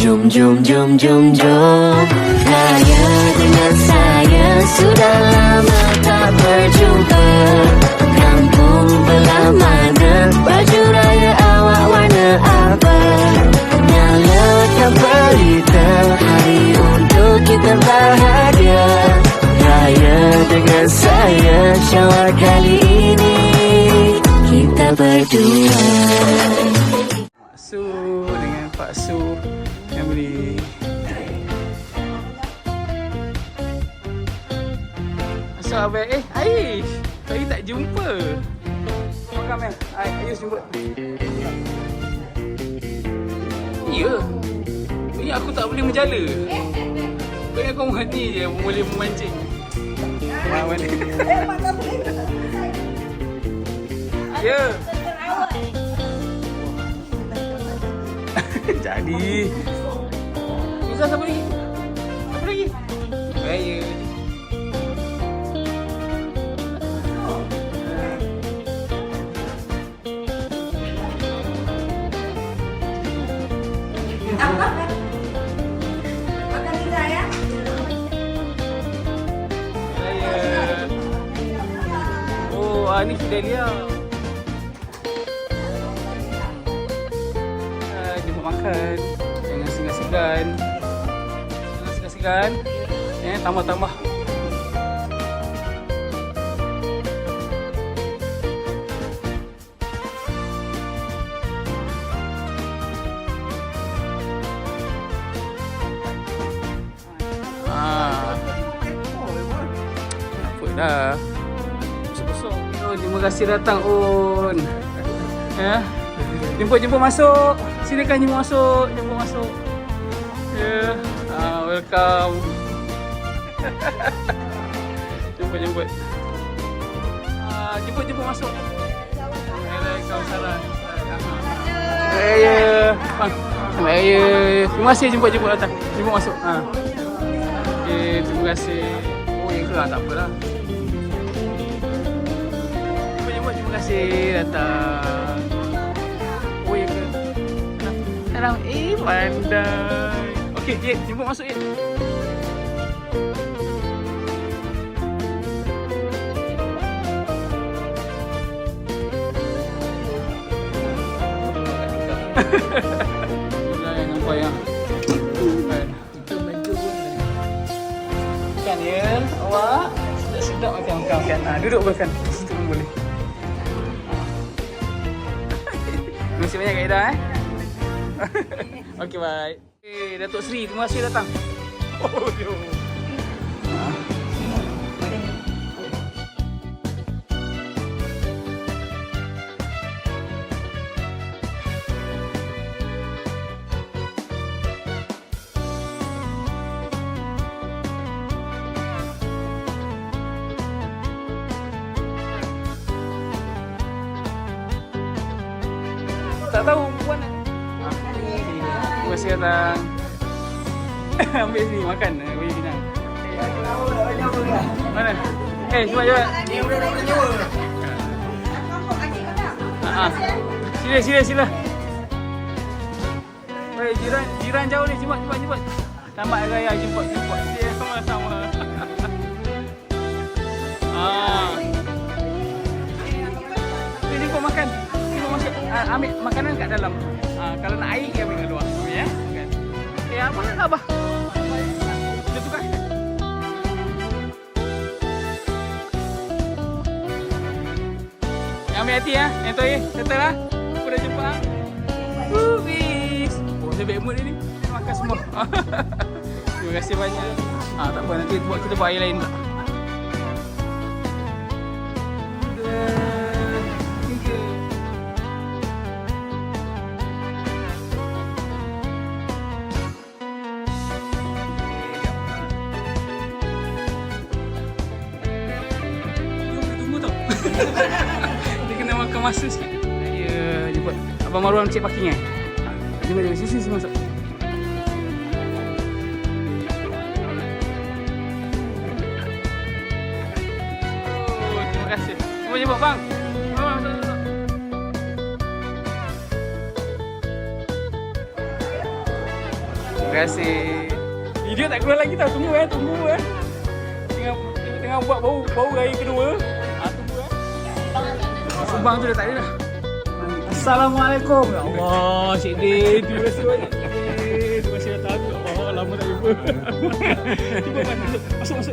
Jom, jom, jom, jom, jom raya dengan saya. Sudah lama tak berjumpa. Kampung belah mana? Baju raya awak warna apa? Nyalakan pelita, hari untuk kita bahagia. Raya dengan saya, Syawal kali ini kita berdua. Mak Su dengan Pak Su yang beli. Masuk abang. Aish, tadi tak jumpa. Makan Mel. Aish jumpa. Ya. Ini aku tak boleh menjala. Kau kau ni je boleh memancing. Mana? Ya. Jadi. Ustaz siapa lagi? Apa lagi? Saya. Makan tidak ya? Oh, ni Fidelia. Jemput makan. Jangan segan-segan. Jangan segan-segan. Tambah-tambah. Dah. Besok-besok. Oh, terima kasih datang Un. Ya. Jemput masuk. Silakan jemput masuk. Ya. Welcome. Jemput. Jemput masuk. Waalaikumsalam. Ya. Bang. Ya. Terima kasih jemput datang. Jemput masuk. Okey, terima kasih. Oh, yang keluar tak apalah. Terima kasih datang. Oh ya ke? Salam. Pandai. Okey, Ye, jemput masuk Ye. Itulah yang nampak yang kan ya, awak sedap makan. Duduk makan. Situ pun boleh. Terima kasih banyak Kak Ida Okey, bye. Datuk Seri, terima kasih datang. Oh, jom. Tak tahu puan. Terima kasih datang. Ambil sini makan bagi Dina. Mana? Cuba. Ni udah nak nyawa. Kampung Haji kau tak? Sila. Wei, jiran jauh ni, jemput. Tamat raya jemput. Dia sama-sama. Ini kau makan. Ambil makanan kat dalam. Kalau nak air, ambil kat luar. Ya? Makan. Apa nak abah? Kita tukar. Ambil hati ya. Yang tu settle lah. Aku dah jumpa. Peace. Oh, saya baik mood ni. Makan semua. Terima kasih banyak. Tak apa, nanti kita buat air lain pula. Dia kena makan masa sikit. Ya, jemput Abang Marwan cek parking Jom, sini masuk. Oh, terima kasih. Jom jemput bang. Masuk. Terima kasih. Video tak keluar lagi tau. Tunggu eh. Tengah buat bau raya kedua. Tunggu eh. Subang tu dah tak ada dah. Assalamualaikum. Ya Allah, Cik Din. Terima kasih banyak. Terima kasih datang. Ya Allah, lama tak jumpa. Cuba masuk.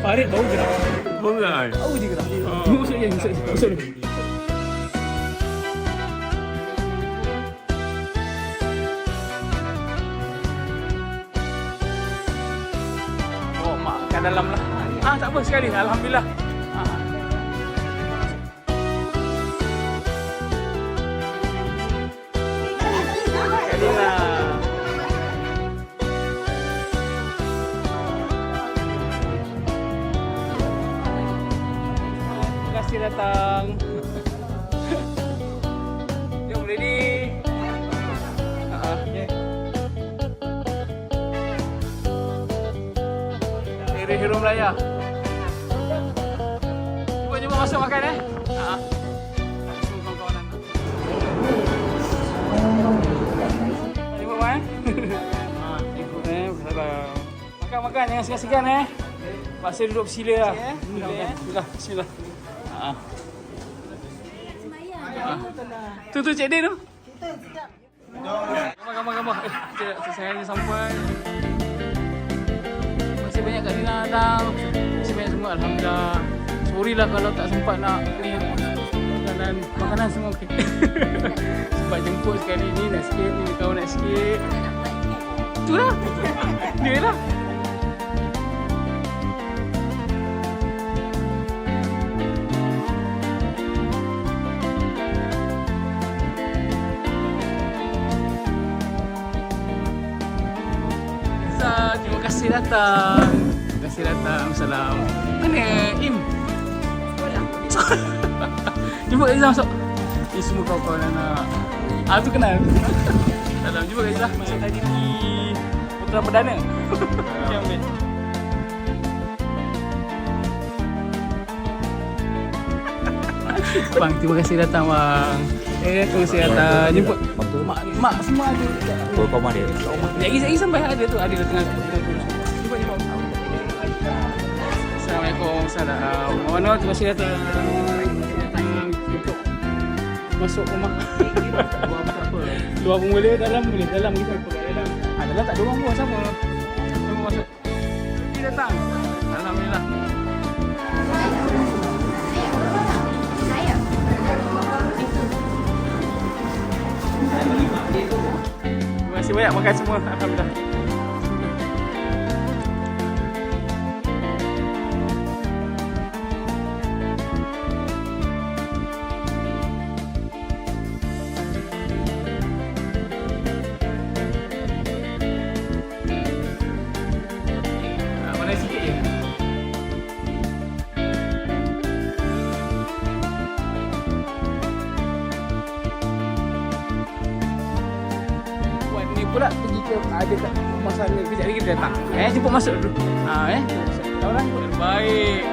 Farid bau gerak. Bau gerak? Bau je gerak. Masuk. Oh, mak kat dalam lah. Tak apa sekali. Alhamdulillah. Terima kasih datang. Jom ready. Hero Melaya. Cuba masuk makan eh. Semua kawan-kawanan. Jumpa eh. Ikut makan jangan segan-segan eh. Paksa duduk bersila lah. Bismillah. Tu Cik Din tu. Gambar. Saya ni sampai. Terima kasih banyak Kak Dina datang. Terima kasih banyak semua. Alhamdulillah. Sorry lah kalau tak sempat nak ni makanan semua okey. Sempat jemput sekali ni nak sikit ni kawan nak sikit. Itulah. Dia lah. Terima kasih datang. Salam. Mana Im? Sekolah. Jumpa Izzah masuk. Ini semua kawan-kawan anak. Tu kenal. Salam. Jumpa Izzah. Masuk tadi di Putra Perdana. Okay, ambil. Bang, terima kasih datang bang. Terima kasih datang. Jemput mak semua ada. Berapa rumah dia? Lagi sampai ada tu. Ada tengah. Jumpa. Assalamualaikum. Salam. Mohon terima kasih datang. Untuk masuk rumah. Luar pun boleh, dalam boleh. Dalam kita dalam. Dalam tak ada orang pun sama. Semua masuk. Terima datang. Alhamdulillah. Terima kasih banyak makan semua. Alhamdulillah. Mana sikit je. Pula pergi ke ada kat rumah sana kejap lagi dia datang. Jemput masuk dulu. Tahu lah. Baik.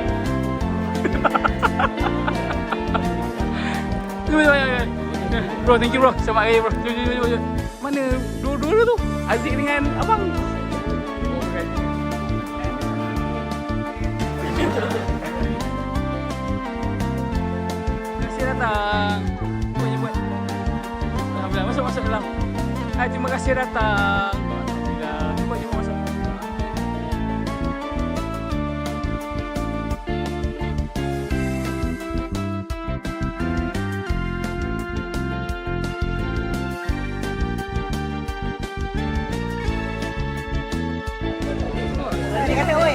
Bro, thank you bro. Selamat hari bro. Jom. Mana dua-dua tu? Aziz dengan abang. Terima kasih datang. Jemput. Alhamdulillah. Masuk dalam. Terima kasih datang. Alhamdulillah. Jumpa masuk. Dia kata, oi,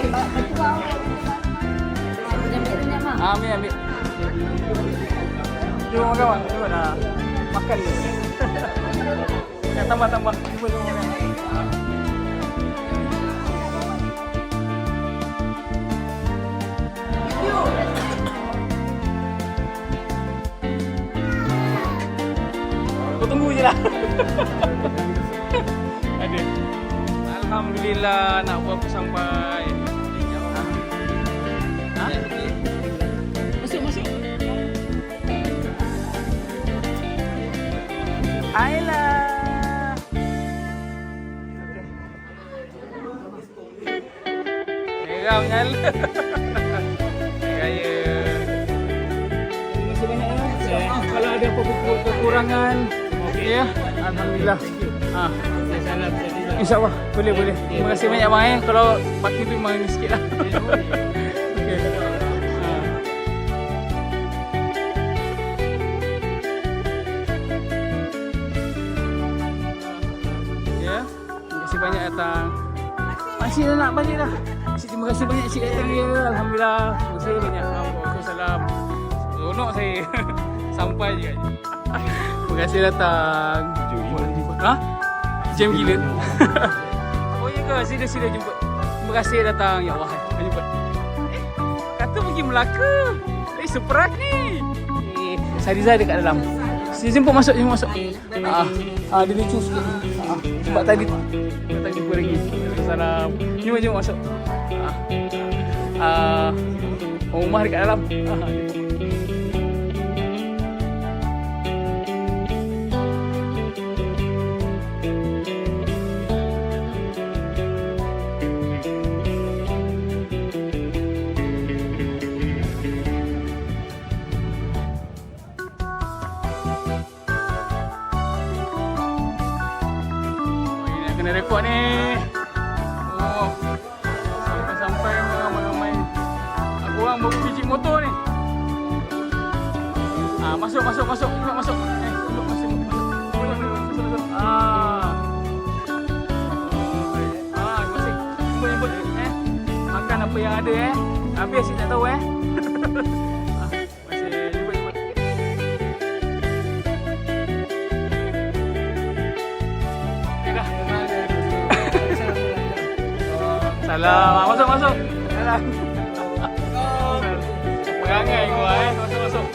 ambil. Jom makan bang. Jom nak makan ni. Tambah. Cuba makan. Kau tunggu je lah. Ada. Alhamdulillah nak buat aku sampai. Masuk. Ayla. Geram nyala. Gaya. Terima kasih banyak ya. Kalau ada apa-apa kekurangan, ya. Alhamdulillah. InsyaAllah boleh. Terima kasih banyak bang eh. Kalau pakai tu memang sikit lah. Okay. Ya, terima kasih banyak datang. Masih dah nak balik dah. Terima kasih banyak cik datang ya. Alhamdulillah. Terima kasih banyak. Waalaikumsalam. Seronok saya. Sampai je. Terima kasih datang. Ha? Jam gila. Oh ya ke? Sila jemput. Terima kasih datang. Ya Allah. Jemput. Kata pergi Melaka. Surprise ni. Sariza dekat dalam. Jemput masuk. Dia lucu sikit. Sebab tadi jumpa lagi. Salam. Jom masuk. Rumah dekat dalam. Kena rekod ni. Oh. Sampai ramai-ramai. Aku orang baru biji motor ni. Masuk. Duduk masuk. Duduk masuk. Terima kasih. Jemput. Makan apa yang ada Habis asyik tak tahu Masih jemput. Salam. Masuk. Salam. Perangai gua Masuk.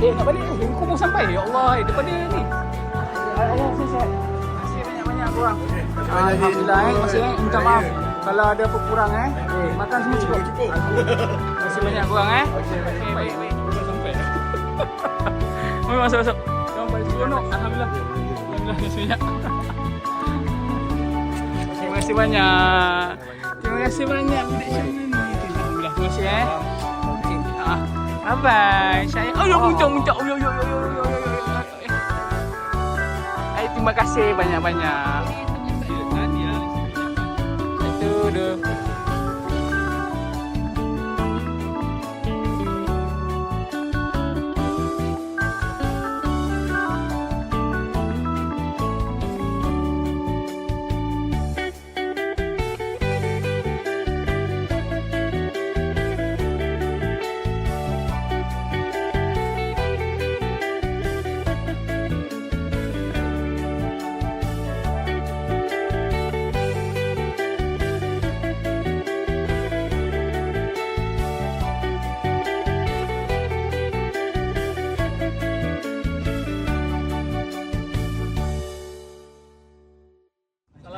Nak balik tu. Kau mau sampai. Ya Allah, depan dia ni. Allah sihat. Terima kasih banyak-banyak korang. Alhamdulillah masih minta maaf kalau ada apa kurang makan semua cukup. Terima kasih banyak korang Okey, baik. Sampai. Mari masuk. Sampai seronok. Alhamdulillah. Terima kasih banyak. Terima kasih banyak. Budak Syamil ni. Alhamdulillah. Terima kasih Okey. Bye. Saya. Muncak. Terima kasih banyak-banyak. Itu dah.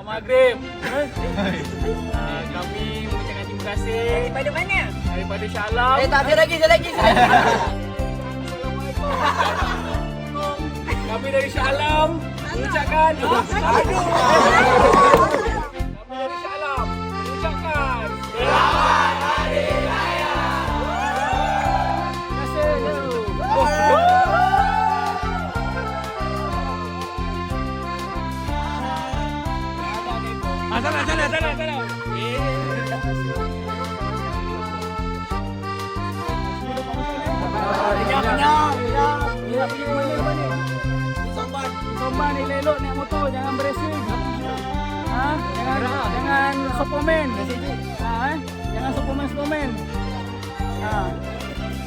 Maghrib. Kami mengucapkan terima kasih. Daripada mana? Daripada Shah Alam. Tak ada lagi. Assalamualaikum. Kami dari Shah Alam mengucapkan Kami dari Shah Alam mengucapkan Selamat Hari Raya. Terima kasih. Salah. Nak pergi mana lepas ni? Somban ni elok naik motor, jangan beracing. Jangan Superman. Jangan Superman.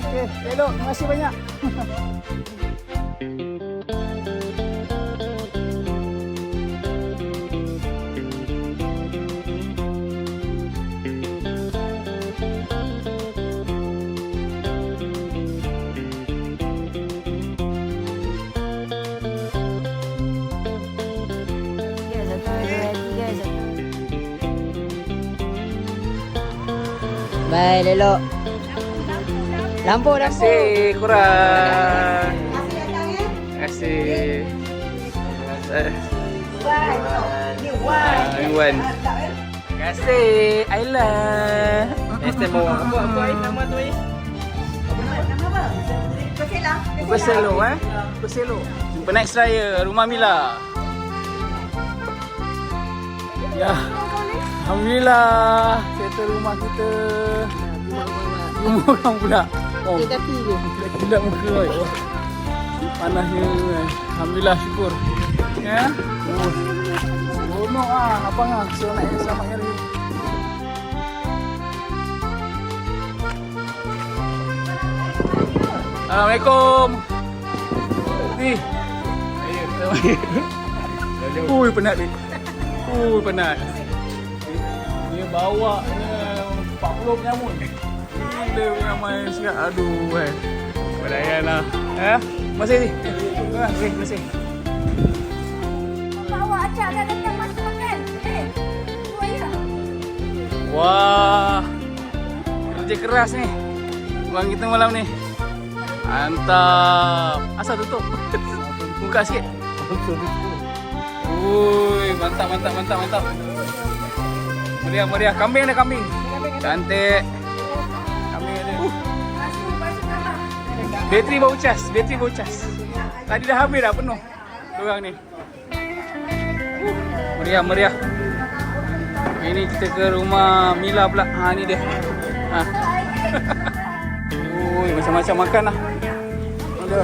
Okey, elok. Terima kasih banyak. Bye, Lelo. Lampu, Terima lampu. kasih korang. Terima kasih. Iwan. Terima kasih Ayla. Estemo. Apa nama tu ni? Berselo Berselo. Jumpa next raya Rumah Mila. Ya. Alhamdulillah settle rumah kita. Rumah orang pula. Oh, Kaki dia. gila muka oi. Oh. Panasnya. Alhamdulillah syukur. Ya. Oh. Seronok abang seronok selamat hari. Assalamualaikum. Ni. Ui penat ni. Penat. Dia bawa 40 penyamun. Gila punya main siap. Aduh Belayan lah. Masih ni. Masih. Bawa acak dah datang masuk makan. Buaya. Wah. Kerja keras ni. Bang kita malam ni. Mantap. Asal tutup. Buka sikit. Ui, mantap. Meriah. Kambing ada kambing. Cantik. Kambing ada. Bateri bau cas. Tadi dah habis dah penuh. Diorang ni. Meriah. Ini kita ke rumah Mila pula. Ni dia. Ui, macam-macam makan lah. Ada.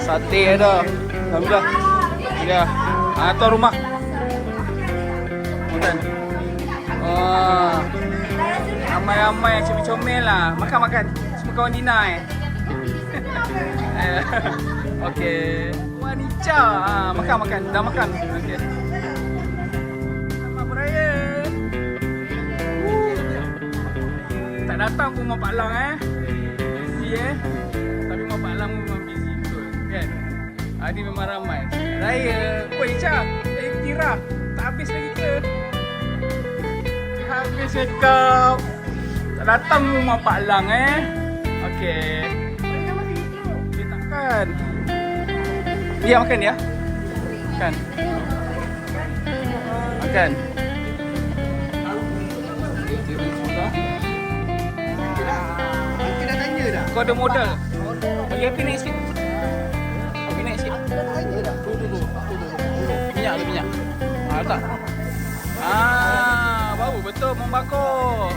Sate ada. Alhamdulillah. Ya. Tuan rumah. Makan. Ramai-ramai comel-comel lah. Makan. Semua kawan Dina Okey. Wanita. Makan. Dah makan. Okey. Selamat beraya. Tak datang pun Mak Pak Lang busy tapi Mak Pak Lang memang busy betul kan. Hari memang ramai. Raya. Oi Ica, Tira. Tak habis lagi ke? Habis makeup. Tak datang pun Mak Pak Lang Okey. Dia takkan. Dia makan dia? Makan. Kau ada modal. Bagi happy naik sikit. Tu. Minyak. Letak. Baru betul membakar.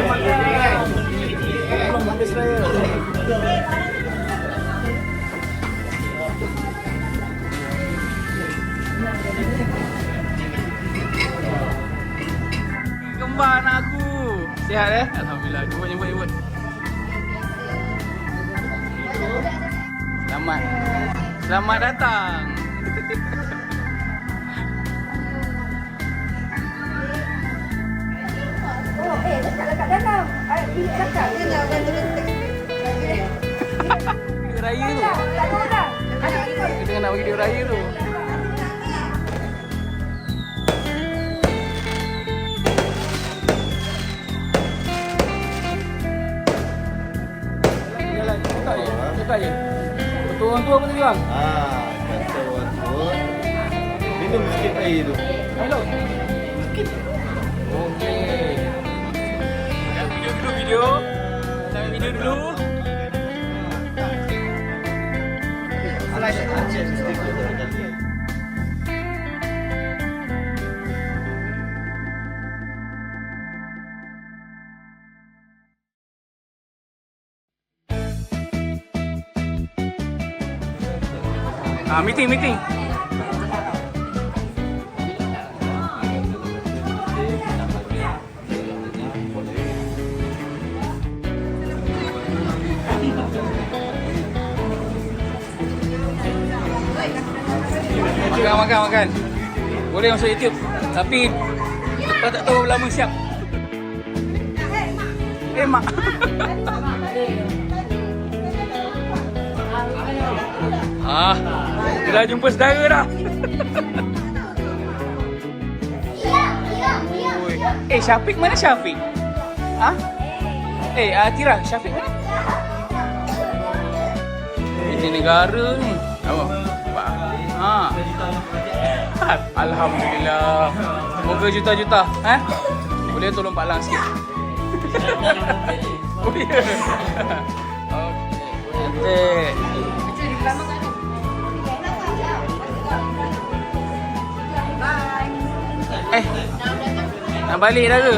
Makan. Belum habis raya. Kembar anak aku. Sihat Alhamdulillah. Jemput. Selamat datang. Dekat dalam. Bilik cakap. Video raya tu. Tak ada orang. Kita nak bagi video raya tu. Buka je. Betul orang tua apa tadi bang? Kata orang tua. Minum sikit air tu. Hello. Okey. Video. Sambil video dulu. Meeting. Makan. Boleh masuk YouTube. Tapi lepas tak tahu berapa lama siap. Mak. Dia dah jumpa saudara dah. Syafiq mana Syafiq? Ha? Tira, Syafiq mana? Ini negara ni. Apa? Ha. Alhamdulillah. Moga juta-juta. Boleh tolong Pak Lang sikit? Oh ya. Okey. Nak balik dah ke?